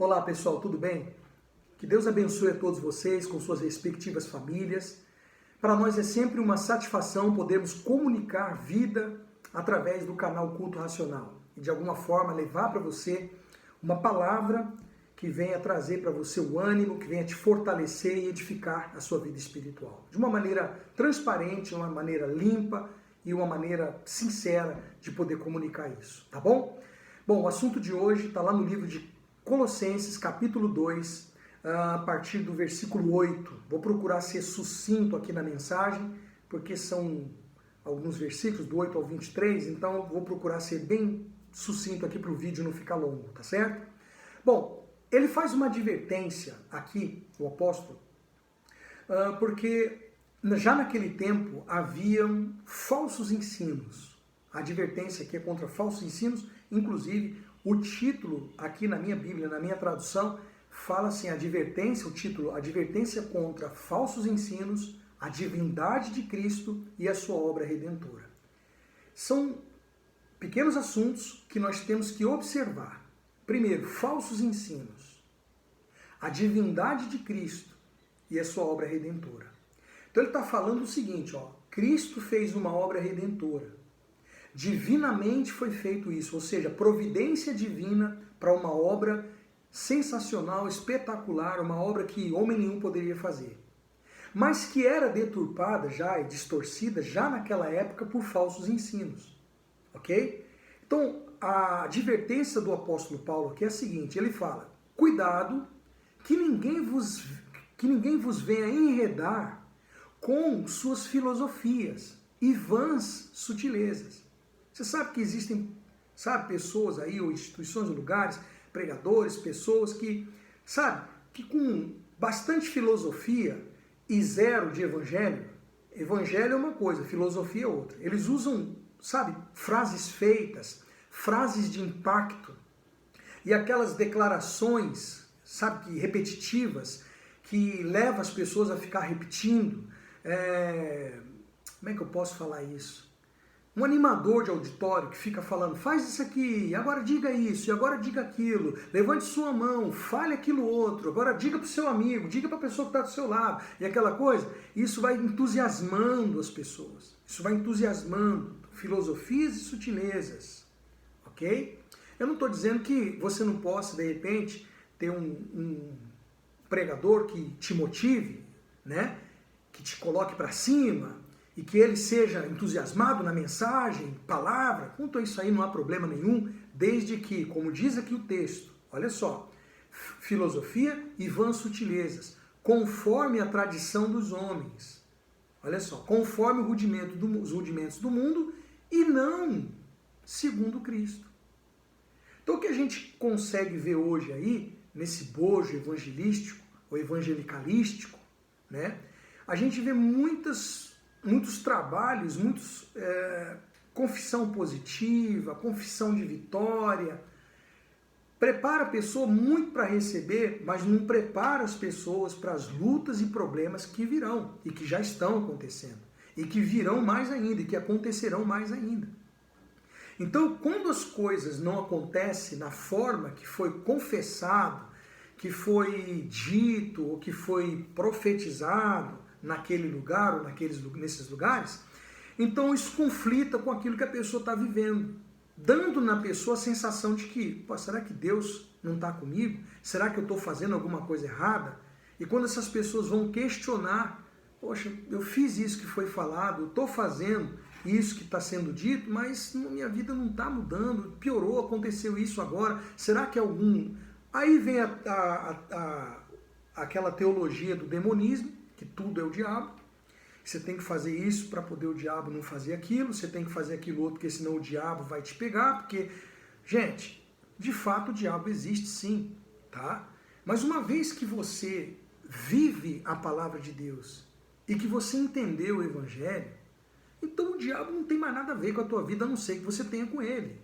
Olá pessoal, tudo bem? Que Deus abençoe a todos vocês com suas respectivas famílias. Para nós é sempre uma satisfação podermos comunicar vida através do canal Culto Racional e de alguma forma levar para você uma palavra que venha trazer para você o ânimo, que venha te fortalecer e edificar a sua vida espiritual. De uma maneira transparente, uma maneira limpa e uma maneira sincera de poder comunicar isso, tá bom? Bom, o assunto de hoje está lá no livro de Colossenses, capítulo 2, a partir do versículo 8. Vou procurar ser sucinto aqui na mensagem, porque são alguns versículos, do 8 ao 23, então vou procurar ser bem sucinto aqui para o vídeo não ficar longo, tá certo? Bom, ele faz uma advertência aqui, o apóstolo, porque já naquele tempo haviam falsos ensinos. A advertência aqui é contra falsos ensinos, inclusive o título aqui na minha Bíblia, na minha tradução, fala assim, advertência, o título, advertência contra falsos ensinos, a divindade de Cristo e a sua obra redentora. São pequenos assuntos que nós temos que observar. Primeiro, falsos ensinos, a divindade de Cristo e a sua obra redentora. Então ele está falando o seguinte, ó, Cristo fez uma obra redentora. Divinamente foi feito isso, ou seja, providência divina para uma obra sensacional, espetacular, uma obra que homem nenhum poderia fazer. Mas que era deturpada já e distorcida já naquela época por falsos ensinos. Ok? Então, a advertência do apóstolo Paulo aqui é a seguinte, ele fala, cuidado que ninguém vos venha enredar com suas filosofias e vãs sutilezas. Você sabe que existem, pessoas aí, ou instituições, ou lugares, pregadores, pessoas que, que com bastante filosofia e zero de evangelho, evangelho é uma coisa, filosofia é outra. Eles usam, frases feitas, frases de impacto, e aquelas declarações, repetitivas, que levam as pessoas a ficar repetindo. Como é que eu posso falar isso? Um animador de auditório que fica falando, faz isso aqui, agora diga isso, e agora diga aquilo, levante sua mão, fale aquilo outro, agora diga para o seu amigo, diga para a pessoa que está do seu lado, e aquela coisa, isso vai entusiasmando as pessoas, isso vai entusiasmando filosofias e sutilezas, ok? Eu não estou dizendo que você não possa, de repente, ter um pregador que te motive, né? Que te coloque para cima, e que ele seja entusiasmado na mensagem, palavra, quanto a isso aí não há problema nenhum, desde que, como diz aqui o texto, olha só, filosofia e vãs sutilezas, conforme a tradição dos homens, olha só, conforme os rudimentos do mundo e não segundo Cristo. Então o que a gente consegue ver hoje aí, nesse bojo evangelístico, ou evangelicalístico, né, a gente vê muitos trabalhos, confissão positiva, confissão de vitória, prepara a pessoa muito para receber, mas não prepara as pessoas para as lutas e problemas que virão, e que já estão acontecendo, e que virão mais ainda, e que acontecerão mais ainda. Então, quando as coisas não acontecem na forma que foi confessado, que foi dito, ou que foi profetizado, naquele lugar ou nesses lugares, então isso conflita com aquilo que a pessoa está vivendo, dando na pessoa a sensação de que, será que Deus não está comigo? Será que eu estou fazendo alguma coisa errada? E quando essas pessoas vão questionar, poxa, eu fiz isso que foi falado, eu estou fazendo isso que está sendo dito, mas minha vida não está mudando, piorou, aconteceu isso agora, será que algum... Aí vem aquela teologia do demonismo, que tudo é o diabo, você tem que fazer isso para poder o diabo não fazer aquilo, você tem que fazer aquilo outro, porque senão o diabo vai te pegar, porque, gente, de fato o diabo existe sim, tá? Mas uma vez que você vive a palavra de Deus e que você entendeu o evangelho, então o diabo não tem mais nada a ver com a tua vida, a não ser que você tenha com ele.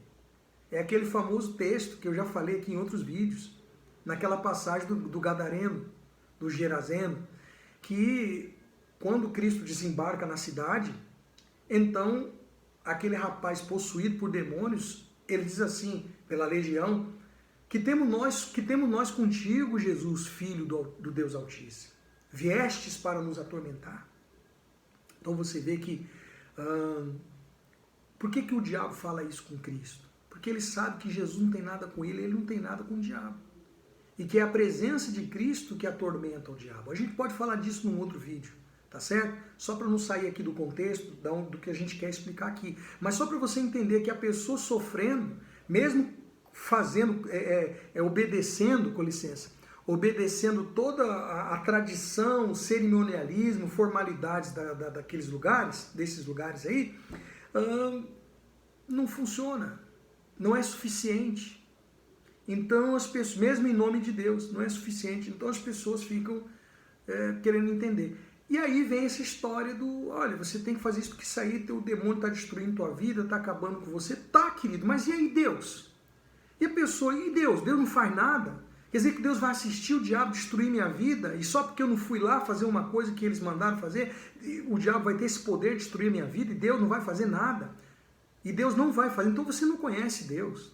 É aquele famoso texto que eu já falei aqui em outros vídeos, naquela passagem do Gadareno, do Gerazeno, que quando Cristo desembarca na cidade, então aquele rapaz possuído por demônios, ele diz assim, pela legião, Que temos nós contigo, Jesus, Filho do Deus Altíssimo. Viestes para nos atormentar. Então você vê que... por que o diabo fala isso com Cristo? Porque ele sabe que Jesus não tem nada com ele não tem nada com o diabo. E que é a presença de Cristo que atormenta o diabo. A gente pode falar disso num outro vídeo, tá certo? Só para não sair aqui do contexto do que a gente quer explicar aqui. Mas só para você entender que a pessoa sofrendo, mesmo fazendo, obedecendo, com licença, obedecendo toda a tradição, o cerimonialismo, formalidades daqueles lugares, desses lugares aí, não funciona, não é suficiente. Então as pessoas, mesmo em nome de Deus, não é suficiente. Então as pessoas ficam querendo entender. E aí vem essa história do, olha, você tem que fazer isso porque isso aí, o demônio está destruindo tua vida, está acabando com você. Tá, querido, mas e aí Deus? E a pessoa, e Deus? Deus não faz nada? Quer dizer que Deus vai assistir o diabo destruir minha vida e só porque eu não fui lá fazer uma coisa que eles mandaram fazer, o diabo vai ter esse poder de destruir minha vida e Deus não vai fazer nada? E Deus não vai fazer, então você não conhece Deus.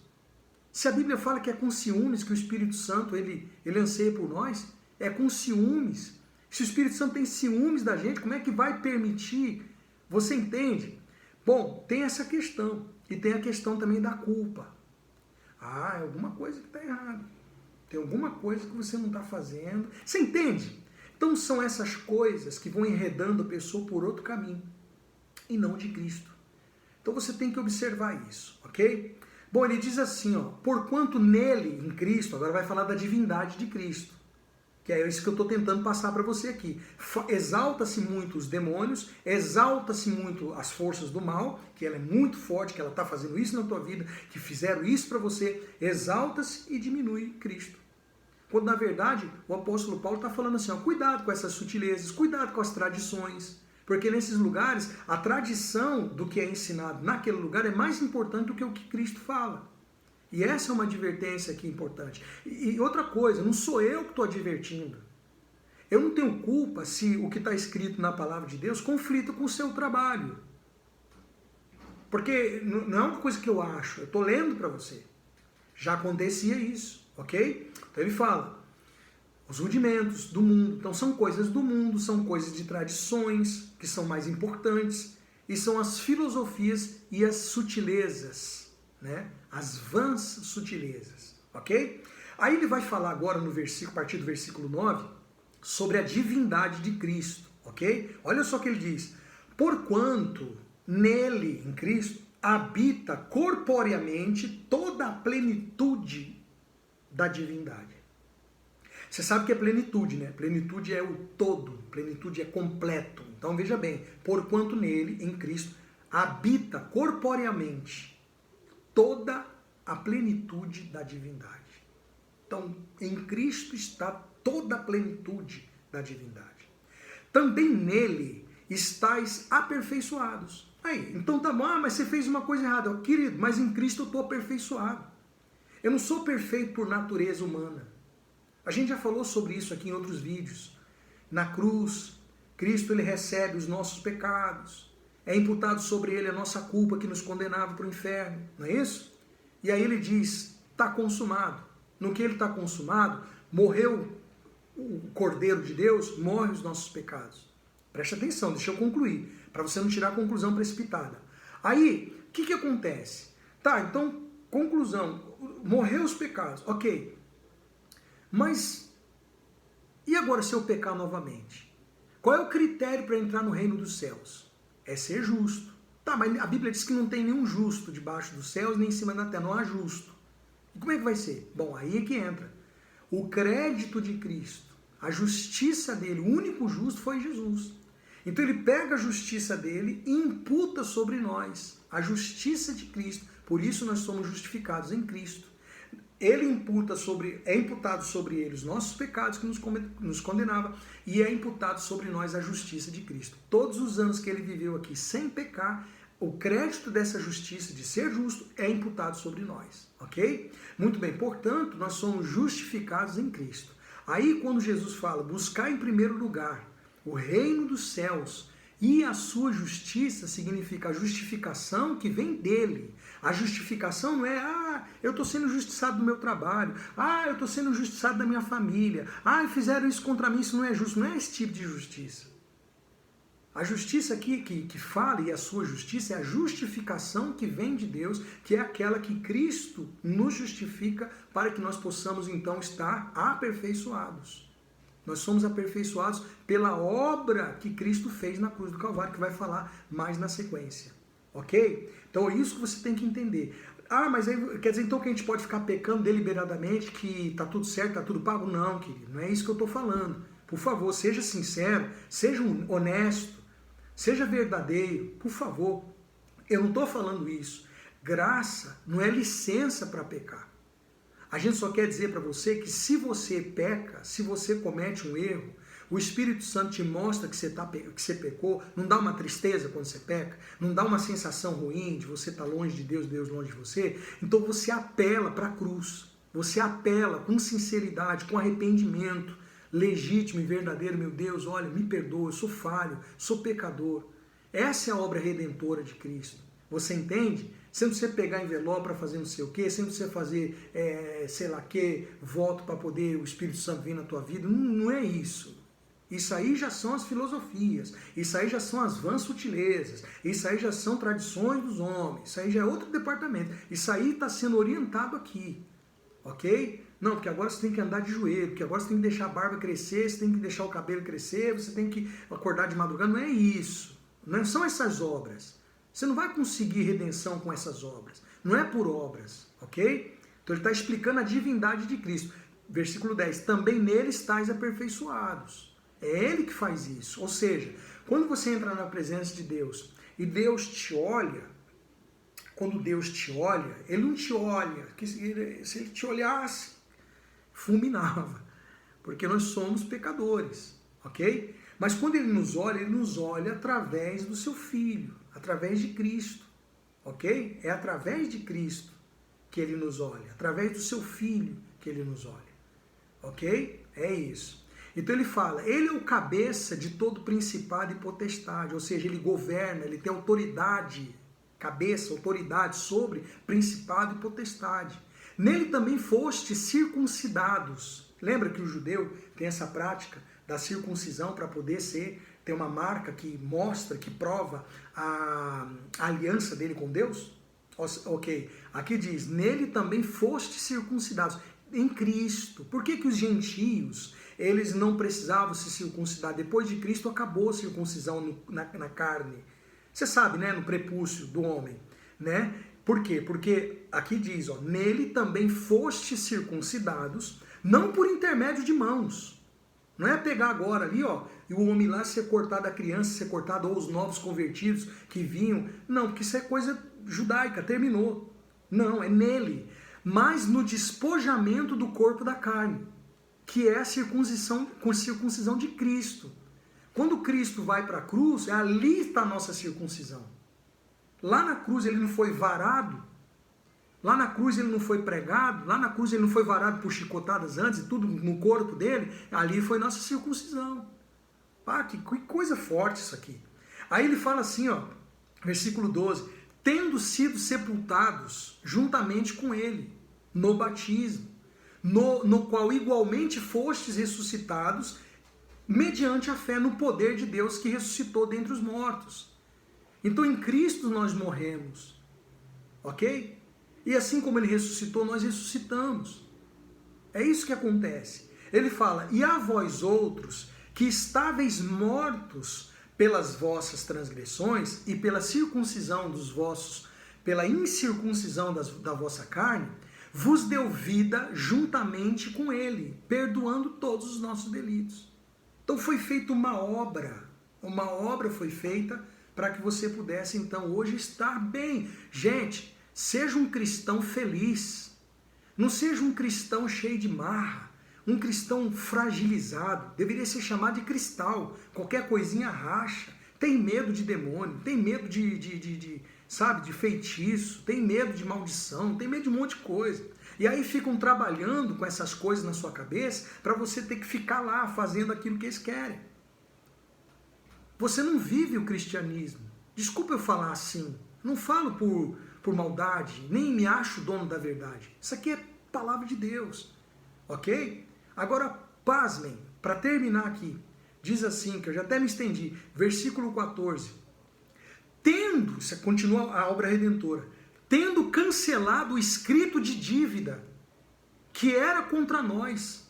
Se a Bíblia fala que é com ciúmes que o Espírito Santo ele anseia por nós, é com ciúmes. Se o Espírito Santo tem ciúmes da gente, como é que vai permitir? Você entende? Bom, tem essa questão. E tem a questão também da culpa. Ah, é alguma coisa que está errada. Tem alguma coisa que você não está fazendo. Você entende? Então são essas coisas que vão enredando a pessoa por outro caminho. E não de Cristo. Então você tem que observar isso, ok? Bom, ele diz assim, ó, porquanto nele, em Cristo, agora vai falar da divindade de Cristo, que é isso que eu estou tentando passar para você aqui. Exalta-se muito os demônios, exalta-se muito as forças do mal, que ela é muito forte, que ela está fazendo isso na tua vida, que fizeram isso para você, exalta-se e diminui Cristo. Quando na verdade o apóstolo Paulo está falando assim, ó, cuidado com essas sutilezas, cuidado com as tradições, porque nesses lugares, a tradição do que é ensinado naquele lugar é mais importante do que o que Cristo fala. E essa é uma advertência aqui importante. E outra coisa, não sou eu que estou advertindo. Eu não tenho culpa se o que está escrito na palavra de Deus conflita com o seu trabalho. Porque não é uma coisa que eu acho, eu estou lendo para você. Já acontecia isso, ok? Então ele fala, os rudimentos do mundo, então são coisas do mundo, são coisas de tradições que são mais importantes, e são as filosofias e as sutilezas, né? As vãs sutilezas, ok? Aí ele vai falar agora no versículo, a partir do versículo 9, sobre a divindade de Cristo, ok? Olha só o que ele diz, porquanto nele, em Cristo, habita corporeamente toda a plenitude da divindade. Você sabe que é plenitude, né? Plenitude é o todo, plenitude é completo. Então veja bem, porquanto nele, em Cristo, habita corporeamente toda a plenitude da divindade. Então, em Cristo está toda a plenitude da divindade. Também nele estáis aperfeiçoados. Aí, então tá bom, mas você fez uma coisa errada. Querido, mas em Cristo eu estou aperfeiçoado. Eu não sou perfeito por natureza humana. A gente já falou sobre isso aqui em outros vídeos. Na cruz, Cristo ele recebe os nossos pecados. É imputado sobre ele a nossa culpa que nos condenava para o inferno. Não é isso? E aí ele diz, está consumado. No que ele está consumado, morreu o Cordeiro de Deus, morre os nossos pecados. Preste atenção, deixa eu concluir, para você não tirar a conclusão precipitada. Aí, o que acontece? Tá, então, conclusão, morreu os pecados, ok. Mas, e agora se eu pecar novamente? Qual é o critério para entrar no reino dos céus? É ser justo. Tá, mas a Bíblia diz que não tem nenhum justo debaixo dos céus, nem em cima da terra, não há justo. E como é que vai ser? Bom, aí é que entra. O crédito de Cristo, a justiça dele, o único justo foi Jesus. Então ele pega a justiça dele e imputa sobre nós a justiça de Cristo. Por isso nós somos justificados em Cristo. Ele é imputado sobre ele os nossos pecados que nos condenava e é imputado sobre nós a justiça de Cristo. Todos os anos que ele viveu aqui sem pecar, o crédito dessa justiça de ser justo é imputado sobre nós, ok? Muito bem, portanto, nós somos justificados em Cristo. Aí quando Jesus fala, buscar em primeiro lugar o reino dos céus E a sua justiça significa a justificação que vem dele. A justificação não é, eu estou sendo justiçado do meu trabalho, eu estou sendo justiçado da minha família, fizeram isso contra mim, isso não é justo. Não é esse tipo de justiça. A justiça aqui que fala, e a sua justiça, é a justificação que vem de Deus, que é aquela que Cristo nos justifica para que nós possamos então estar aperfeiçoados. Nós somos aperfeiçoados pela obra que Cristo fez na cruz do Calvário, que vai falar mais na sequência. Ok? Então é isso que você tem que entender. Mas aí, quer dizer então que a gente pode ficar pecando deliberadamente, que está tudo certo, está tudo pago? Não, querido, não é isso que eu estou falando. Por favor, seja sincero, seja honesto, seja verdadeiro, por favor. Eu não estou falando isso. Graça não é licença para pecar. A gente só quer dizer para você que se você peca, se você comete um erro, o Espírito Santo te mostra que você pecou, não dá uma tristeza quando você peca, não dá uma sensação ruim de você estar longe de Deus, Deus longe de você. Então você apela para a cruz, você apela com sinceridade, com arrependimento legítimo e verdadeiro. Meu Deus, olha, me perdoa, eu sou falho, sou pecador. Essa é a obra redentora de Cristo. Você entende? Sem você pegar envelope para fazer não sei o quê, sem você fazer, sei lá que, voto para poder o Espírito Santo vir na tua vida. Não é isso. Isso aí já são as filosofias, isso aí já são as vãs sutilezas, isso aí já são tradições dos homens, isso aí já é outro departamento. Isso aí está sendo orientado aqui, ok? Não, porque agora você tem que andar de joelho, porque agora você tem que deixar a barba crescer, você tem que deixar o cabelo crescer, você tem que acordar de madrugada. Não é isso, não são essas obras. Você não vai conseguir redenção com essas obras, não é por obras, ok? Então ele está explicando a divindade de Cristo. Versículo 10, também nele estáis aperfeiçoados. É Ele que faz isso. Ou seja, quando você entra na presença de Deus e Deus te olha, quando Deus te olha, Ele não te olha, se Ele te olhasse, fulminava, porque nós somos pecadores, ok? Mas quando Ele nos olha através do seu Filho, através de Cristo, ok? É através de Cristo que Ele nos olha, através do seu Filho que Ele nos olha, ok? É isso. Então ele fala, ele é o cabeça de todo principado e potestade, ou seja, ele governa, ele tem autoridade, cabeça, autoridade sobre principado e potestade. Nele também foste circuncidados. Lembra que o judeu tem essa prática da circuncisão para poder ter uma marca que mostra, que prova a aliança dele com Deus? Ok, aqui diz, nele também foste circuncidados, em Cristo. Por que os gentios, eles não precisavam se circuncidar? Depois de Cristo acabou a circuncisão na carne. Você sabe, né? No prepúcio do homem, né? Por quê? Porque aqui diz, nele também foste circuncidados, não por intermédio de mãos. Não é pegar agora ali, e o homem lá ser cortado, a criança ser cortada, ou os novos convertidos que vinham. Não, porque isso é coisa judaica, terminou. Não, é nele. Mas no despojamento do corpo da carne, que é a circuncisão de Cristo. Quando Cristo vai para a cruz, ali está a nossa circuncisão. Lá na cruz ele não foi varado, lá na cruz ele não foi pregado, lá na cruz ele não foi varado por chicotadas antes, e tudo no corpo dele, ali foi nossa circuncisão. Que coisa forte isso aqui. Aí ele fala assim, versículo 12, tendo sido sepultados juntamente com ele, no batismo, no qual igualmente fostes ressuscitados, mediante a fé no poder de Deus que ressuscitou dentre os mortos. Então em Cristo nós morremos, ok? E assim como Ele ressuscitou, nós ressuscitamos. É isso que acontece. Ele fala, e a vós outros, que estáveis mortos pelas vossas transgressões e pela circuncisão dos vossos, pela incircuncisão da vossa carne, vos deu vida juntamente com Ele, perdoando todos os nossos delitos. Então foi feita uma obra foi feita para que você pudesse então hoje estar bem. Gente, seja um cristão feliz, não seja um cristão cheio de marra, um cristão fragilizado, deveria ser chamado de cristal, qualquer coisinha racha, tem medo de demônio, tem medo de feitiço, tem medo de maldição, tem medo de um monte de coisa. E aí ficam trabalhando com essas coisas na sua cabeça para você ter que ficar lá fazendo aquilo que eles querem. Você não vive o cristianismo. Desculpa eu falar assim. Não falo por maldade, nem me acho dono da verdade. Isso aqui é palavra de Deus. Ok? Agora, pasmem, para terminar aqui. Diz assim, que eu já até me estendi. Versículo 14. Tendo, isso continua a obra redentora, tendo cancelado o escrito de dívida que era contra nós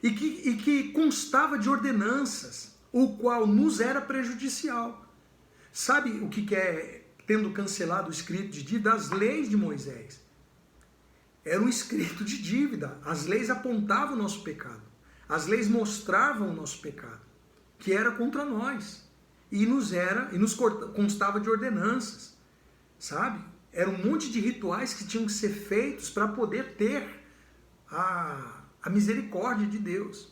e que constava de ordenanças, o qual nos era prejudicial. Sabe o que é tendo cancelado o escrito de dívida? As leis de Moisés. Era um escrito de dívida. As leis apontavam o nosso pecado. As leis mostravam o nosso pecado, que era contra nós. E nos constava de ordenanças. Sabe? Era um monte de rituais que tinham que ser feitos para poder ter a misericórdia de Deus.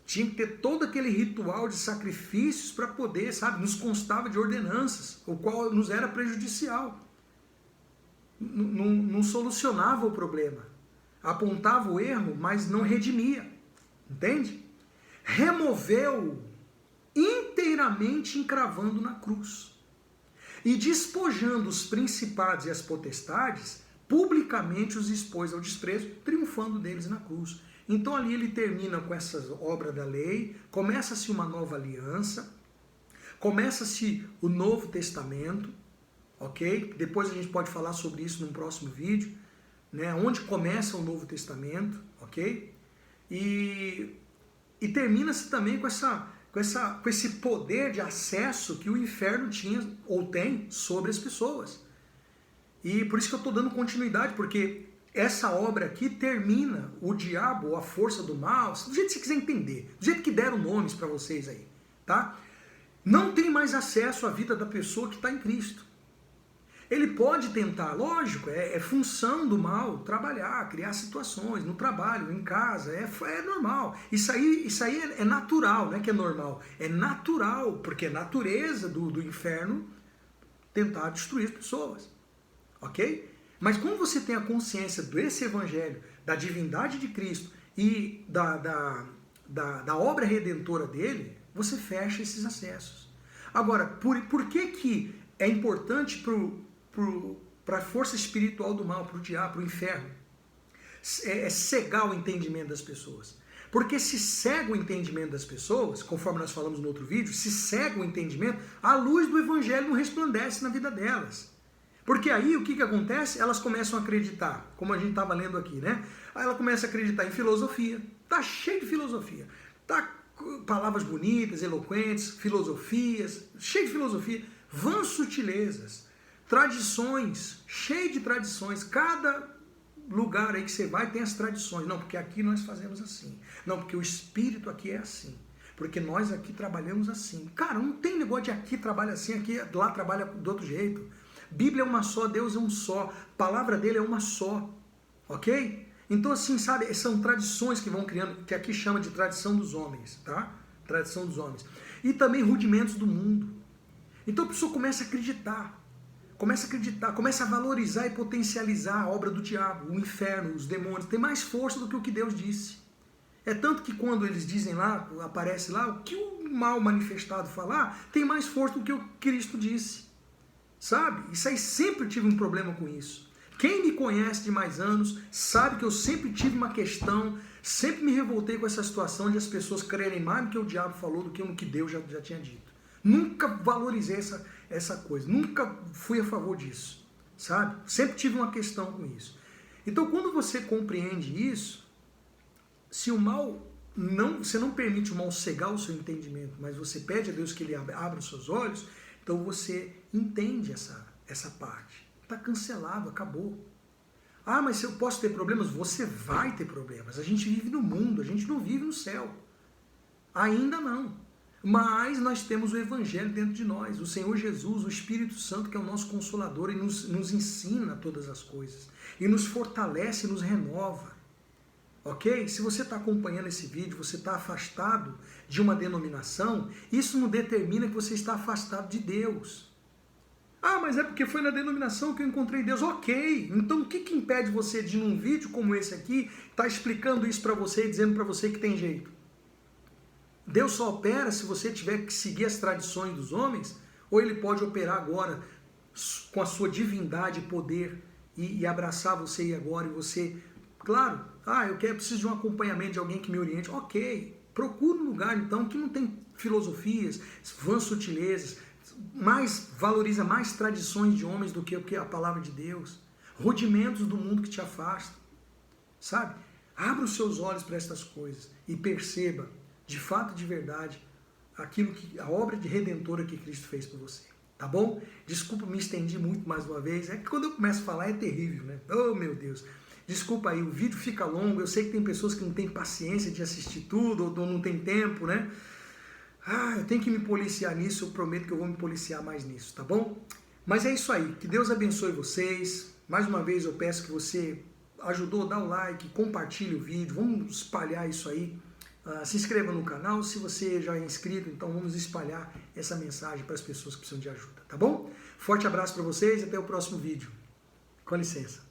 Tinha que ter todo aquele ritual de sacrifícios para poder, sabe, nos constava de ordenanças, o qual nos era prejudicial. Não solucionava o problema. Apontava o erro, mas não redimia. Entende? Removeu inteiramente encravando na cruz. E despojando os principados e as potestades, publicamente os expôs ao desprezo, triunfando deles na cruz. Então ali ele termina com essa obra da lei, começa-se uma nova aliança, começa-se o Novo Testamento, ok? Depois a gente pode falar sobre isso num próximo vídeo, né? Onde começa o Novo Testamento, ok? E termina-se também com esse poder de acesso que o inferno tinha ou tem sobre as pessoas. E por isso que eu estou dando continuidade, porque essa obra aqui termina o diabo, a força do mal, do jeito que você quiser entender, do jeito que deram nomes para vocês aí, tá? Não tem mais acesso à vida da pessoa que está em Cristo. Ele pode tentar, lógico, é função do mal trabalhar, criar situações no trabalho, em casa, é normal. Isso aí é natural, não é que é normal, é natural, porque é natureza do inferno tentar destruir as pessoas, ok? Mas quando você tem a consciência desse evangelho, da divindade de Cristo e da obra redentora dele, você fecha esses acessos. Agora, por que é importante para a força espiritual do mal, para o diabo, para o inferno, cegar o entendimento das pessoas? Porque se cega o entendimento das pessoas, conforme nós falamos no outro vídeo, se cega o entendimento, a luz do evangelho não resplandece na vida delas. Porque aí o que acontece? Elas começam a acreditar, como a gente estava lendo aqui, né? Aí ela começa a acreditar em filosofia, tá cheio de filosofia, tá palavras bonitas, eloquentes, filosofias, cheio de filosofia, vãs sutilezas, tradições, cheio de tradições, cada lugar aí que você vai tem as tradições, não, porque aqui nós fazemos assim, não, porque o espírito aqui é assim, porque nós aqui trabalhamos assim. Cara, não tem negócio de aqui trabalha assim, aqui lá trabalha do outro jeito. Bíblia é uma só, Deus é um só, a palavra dele é uma só, ok? Então assim, sabe, são tradições que vão criando, que aqui chama de tradição dos homens, tá? Tradição dos homens. E também rudimentos do mundo. Então a pessoa começa a acreditar, começa a valorizar e potencializar a obra do diabo, o inferno, os demônios, tem mais força do que o que Deus disse. É tanto que quando eles dizem lá, aparece lá, o que o mal manifestado falar, tem mais força do que o Cristo disse. Sabe? Isso aí sempre tive um problema com isso. Quem me conhece de mais anos sabe que eu sempre tive uma questão, sempre me revoltei com essa situação de as pessoas crerem mais no que o diabo falou do que no que Deus já tinha dito. Nunca valorizei essa coisa, nunca fui a favor disso, sabe? Sempre tive uma questão com isso. Então quando você compreende isso, se o mal você não permite o mal cegar o seu entendimento, mas você pede a Deus que ele abra os seus olhos, então você entende essa parte. Está cancelado, acabou. Ah, mas eu posso ter problemas? Você vai ter problemas. A gente vive no mundo, a gente não vive no céu. Ainda não. Mas nós temos o Evangelho dentro de nós. O Senhor Jesus, o Espírito Santo, que é o nosso Consolador, e nos ensina todas as coisas. E nos fortalece, nos renova. Ok? Se você está acompanhando esse vídeo, você está afastado de uma denominação, isso não determina que você está afastado de Deus. Ah, mas é porque foi na denominação que eu encontrei Deus. Ok, então o que impede você de, num vídeo como esse aqui, estar explicando isso para você e dizendo para você que tem jeito? Deus só opera se você tiver que seguir as tradições dos homens, ou ele pode operar agora com a sua divindade e poder e abraçar você e agora e você, claro, preciso de um acompanhamento de alguém que me oriente, ok, procure um lugar então que não tem filosofias, vãs sutilezas, valoriza mais tradições de homens do que a palavra de Deus, rudimentos do mundo que te afastam, sabe? Abra os seus olhos para estas coisas e perceba, de fato, de verdade, a obra de redentora que Cristo fez por você, tá bom? Desculpa, me estendi muito mais uma vez, é que quando eu começo a falar é terrível, né? Oh, meu Deus! Desculpa aí, o vídeo fica longo, eu sei que tem pessoas que não têm paciência de assistir tudo, ou não tem tempo, né? Eu tenho que me policiar nisso, eu prometo que eu vou me policiar mais nisso, tá bom? Mas é isso aí, que Deus abençoe vocês. Mais uma vez eu peço que você ajudou, dá o like, compartilhe o vídeo, vamos espalhar isso aí. Se inscreva no canal, se você já é inscrito, então vamos espalhar essa mensagem para as pessoas que precisam de ajuda, tá bom? Forte abraço para vocês e até o próximo vídeo. Com licença.